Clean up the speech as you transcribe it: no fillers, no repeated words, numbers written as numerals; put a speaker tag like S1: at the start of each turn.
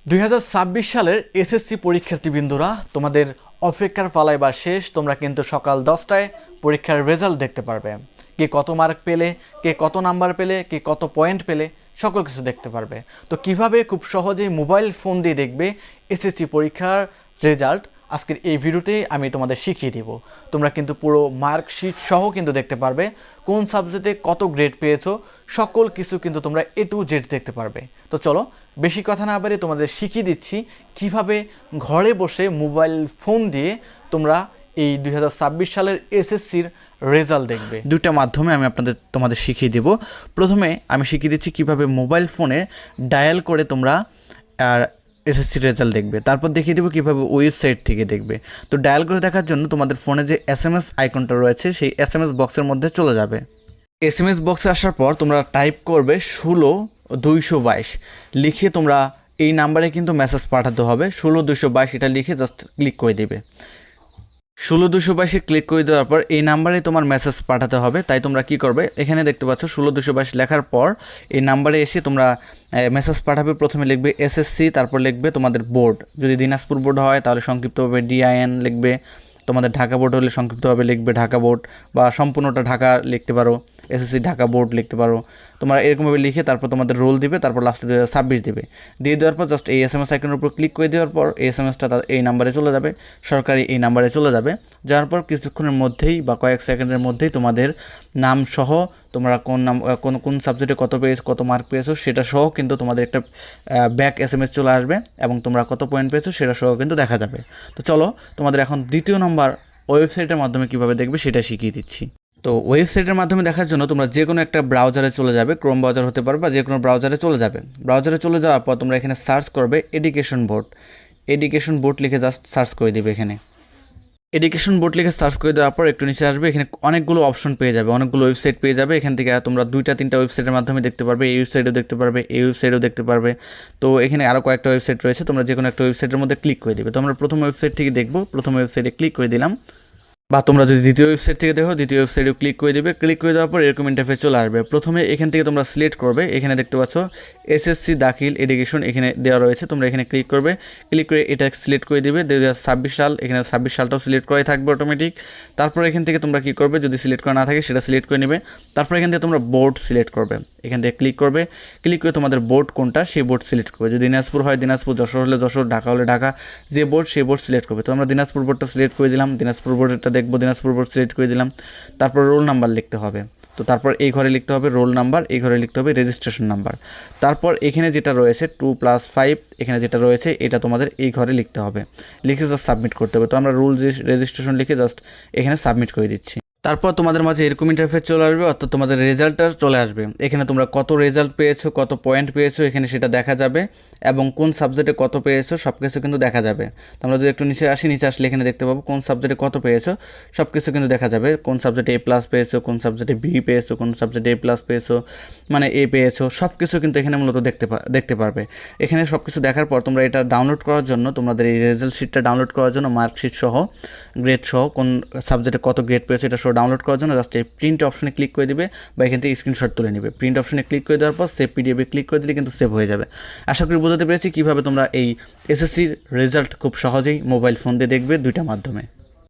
S1: 2026 সালের এসএসসি পরীক্ষার্থীবৃন্দরা তোমাদের অপেক্ষার পালা এবার শেষ। তোমরা কিন্তু সকাল 10টায় পরীক্ষার রেজাল্ট দেখতে পারবে। কে কত মার্ক পেলে, কে কত নাম্বার পেলে, কে কত পয়েন্ট পেলে, সকল কিছু দেখতে পারবে। তো কিভাবে খুব সহজেই মোবাইল ফোন দিয়ে দেখবে এসএসসি পরীক্ষার রেজাল্ট, আজকের এই ভিডিওতে আমি তোমাদের শিখিয়ে দিব। তোমরা কিন্তু পুরো মার্কশিট সহ কিন্তু দেখতে পারবে কোন সাবজেক্টে কত গ্রেড পেয়েছো, সকল কিছু কিন্তু তোমরা A to Z দেখতে পারবে। তো চলো বেশি কথা না বাড়িয়ে তোমাদের শিখিয়ে দিচ্ছি কিভাবে ঘরে বসে মোবাইল ফোন দিয়ে তোমরা এই 2026 সালের এসএসসির রেজাল্ট দেখবে। দুইটা মাধ্যমে আমি তোমাদের শিখিয়ে দেব। প্রথমে আমি শিখিয়ে দিচ্ছি কিভাবে মোবাইল ফোনে ডায়াল করে তোমরা এসএসসি রেজাল্ট দেখবে। তারপর দেখিয়ে দেবো কীভাবে ওয়েবসাইট থেকে দেখবে। তো ডায়াল করে দেখার জন্য তোমাদের ফোনে যে SMS আইকনটা রয়েছে সেই SMS বক্সের মধ্যে চলে যাবে। SMS বক্সে আসার পর তোমরা টাইপ করবে 16222 লিখে তোমরা এই নাম্বারে কিন্তু মেসেজ পাঠাতে হবে। 16222 এটা লিখে জাস্ট ক্লিক করে দেবে। 16222 ক্লিক করে দেওয়ার পর এই নাম্বারে তোমার মেসেজ পাঠাতে হবে। তাই তোমরা কি করবে, এখানে দেখতে পাচ্ছ 16222 লেখার পর এই নাম্বারে এসে তোমরা মেসেজ পাঠাবে। প্রথমে লিখবে SSC, তারপর লিখবে তোমাদের বোর্ড। যদি দিনাজপুর বোর্ড হয় তাহলে সংক্ষিপ্তভাবে DIN লিখবে। তোমাদের ঢাকা বোর্ড হলে সংক্ষিপ্তভাবে লিখবে ঢাকা বোর্ড, বা সম্পূর্ণটা ঢাকা লিখতে পারো, SSC ঢাকা বোর্ড লিখতে পারো। তোমরা এরকমভাবে লিখে তারপর তোমাদের রোল দিবে, তারপর লাস্টে 2026 দিবে। দিয়ে দেওয়ার পর জাস্ট এই SMS আইকনের উপর ক্লিক করে দেওয়ার পর এই SMSটা এই নাম্বারে চলে যাবে, সরকারি এই নাম্বারে চলে যাবে। যাওয়ার পর কিছুক্ষণের মধ্যেই বা কয়েক সেকেন্ডের মধ্যেই তোমাদের নাম সহ তোমরা কোন সাবজেক্টে কত পেয়েছো, কত মার্ক পেয়েছো সেটা সহ কিন্তু তোমাদের একটা ব্যাক SMS চলে আসবে, এবং তোমরা কত পয়েন্ট পেয়েছো সেটা সহ কিন্তু দেখা যাবে। তো চলো তোমাদের এখন দ্বিতীয় নম্বর ওয়েবসাইটের মাধ্যমে কীভাবে দেখবে সেটা শিখিয়ে দিচ্ছি। তো ওয়েবসাইটের মাধ্যমে দেখার জন্য তোমরা যে কোনো একটা ব্রাউজারে চলে যাবে, ক্রোম ব্রাউজার হতে পারে বা যে কোনো ব্রাউজারে চলে যাবে। ব্রাউজারে চলে যাওয়ার পর তোমরা এখানে সার্চ করবে এডুকেশন বোর্ড লিখে জাস্ট সার্চ করে দিবে। এখানে এডুকেশন বোর্ড লিখে সার্চ করে দেওয়ার পর একটু নিচে আসবে, এখানে অনেকগুলো অপশন পেয়ে যাবে, অনেকগুলো ওয়েবসাইট পেয়ে যাবে। এখান থেকে তোমরা 2-3টা ওয়েবসাইটের মাধ্যমে দেখতে পারবে। এই ওয়েবসাইটেও দেখতে পারবে, এই ওয়েবসাইটেও দেখতে পারবে। তো এখানে আরও কয়েকটা ওয়েবসাইট রয়েছে, তোমরা যে কোনো একটা ওয়েবসাইটের মধ্যে ক্লিক করে দেবে। তো আমরা প্রথম ওয়েবসাইট থেকে দেখবো, প্রথম ওয়েবসাইটে ক্লিক করে দিলাম। বা তোমরা যদি দ্বিতীয় ওয়েবসাইট থেকে দেখো, দ্বিতীয় ওয়েবসাইটেও ক্লিক করে দেবে। ক্লিক করে দেওয়ার পর এরকম ইন্টারফেস চলে আসবে। প্রথমে এখান থেকে তোমরা সিলেক্ট করবে, এখানে দেখতে পাচ্ছ SSC দাখিল এডুকেশন এখানে দেওয়া রয়েছে। তোমরা এখানে ক্লিক করবে, ক্লিক করে এটা সিলেক্ট করে দিবে 2026 সাল। এখানে 26 সালটাও সিলেক্ট করাই থাকবে অটোমেটিক। তারপর এখান থেকে তোমরা কী করবে, যদি সিলেক্ট করা না থাকে সেটা সিলেক্ট করে নেবে। তারপর এখান থেকে তোমরা বোর্ড সিলেক্ট করবে, এখান থেকে ক্লিক করবে। ক্লিক করে তোমাদের বোর্ড কোনটা সেই বোর্ড সিলেক্ট করবে। যদি দিনাজপুর হয় দিনাজপুর, যশোর হলে যশোর, ঢাকা হলে ঢাকা, যে বোর্ড সেই বোর্ড সিলেক্ট করবে। তো আমরা দিনাজপুর বোর্ডটা সিলেক্ট করে দিলাম, দিনাজপুর বোর্ডটা দেখবো, দিনাজপুর বোর্ড সিলেক্ট করে দিলাম। তারপর রোল নাম্বার লিখতে হবে। তো তারপর এই ঘরে লিখতে হবে রোল নাম্বার, এই ঘরে লিখতে হবে রেজিস্ট্রেশন নাম্বার। তারপর এখানে যেটা রয়েছে 2+5, এখানে যেটা রয়েছে এটা তোমাদের এই ঘরে লিখতে হবে, লিখে জাস্ট সাবমিট করতে হবে। তো আমরা রুল রেজিস্ট্রেশন লিখে জাস্ট এখানে সাবমিট করে দিচ্ছি। তারপর তোমাদের মাঝে এরকম ইন্টারফেস চলে আসবে, অর্থাৎ তোমাদের রেজাল্টটা চলে আসবে। এখানে তোমরা কত রেজাল্ট পেয়েছো, কত পয়েন্ট পেয়েছো এখানে সেটা দেখা যাবে, এবং কোন সাবজেক্টে কত পেয়েছো সব কিছু কিন্তু দেখা যাবে। তোমরা যদি একটু নিচে আসলে এখানে দেখতে পাবো কোন সাবজেক্টে কত পেয়েছো সব কিছু কিন্তু দেখা যাবে। কোন সাবজেক্টে A+ পেয়েছো, কোন সাবজেক্টে B পেয়েছো, কোন সাবজেক্টে A+ পেয়েছো, মানে A পেয়েছো, সব কিছু কিন্তু এখানে মূলত দেখতে পারবে। এখানে সব কিছু দেখার পর তোমরা এটা ডাউনলোড করার জন্য, তোমাদের এই রেজাল্ট শিটটা ডাউনলোড করার জন্য মার্কশিট সহ, গ্রেড সহ, কোন সাবজেক্টে কত গ্রেড পেয়েছো এটা সহ ডাউনলোড করার জন্য জাস্ট এই প্রিন্ট অপশনে ক্লিক করে দিবে, বা এখান থেকে স্ক্রিনশট তুলে নেবে। প্রিন্ট অপশনে ক্লিক করে দেওয়ার পর সেভ PDF ক্লিক করে দিলে কিন্তু সেভ হয়ে যাবে। আশা করি বোঝাতে পেরেছি কীভাবে তোমরা এই SSCর রেজাল্ট খুব সহজেই মোবাইল ফোন দিয়ে দেখবে 2টা মাধ্যমে।